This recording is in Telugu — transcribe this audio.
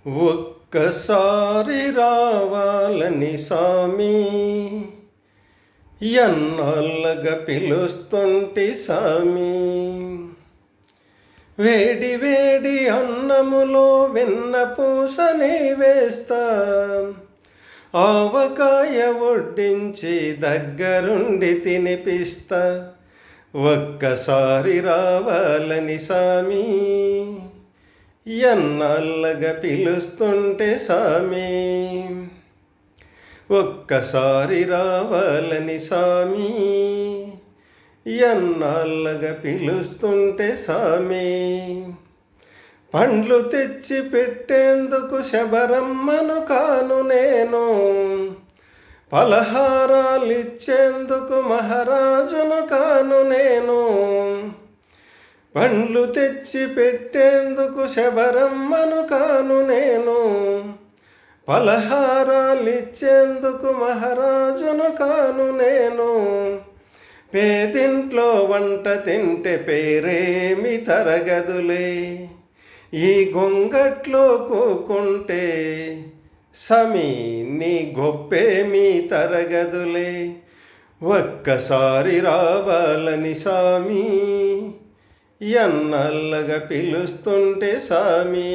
ఒక్కసారి రావాలని సామి ఎన్నాళ్ళగా పిలుస్తుంటి సామి. వేడి వేడి అన్నములో వెన్న పూసని వేస్తా, ఆవకాయ వడ్డించి దగ్గరుండి తినిపిస్తా. ఒక్కసారి రావాలని సామి ఎన్నాళ్ళగా పిలుస్తుంటే సామి. ఒక్కసారి రావాలని సామి ఎన్నాళ్ళగా పిలుస్తుంటే సామి. పండ్లు తెచ్చి పెట్టేందుకు శబరమ్మను కాను నేను, పలహారాలిచ్చేందుకు మహారాజును కాను నేను. పండ్లు తెచ్చి పెట్టేందుకు శబరమ్మను కాను నేను, పలహారాలిచ్చేందుకు మహారాజును కాను నేను. పేదింట్లో వంట తింటే పేరేమి తరగదులే, ఈ గొంగట్లో కూకుంటే సమీ నీ గొప్పేమీ తరగదులే. ఒక్కసారి రావాలని సామి ఎన్నాళ్ళగా పిలుస్తుంటే సామి.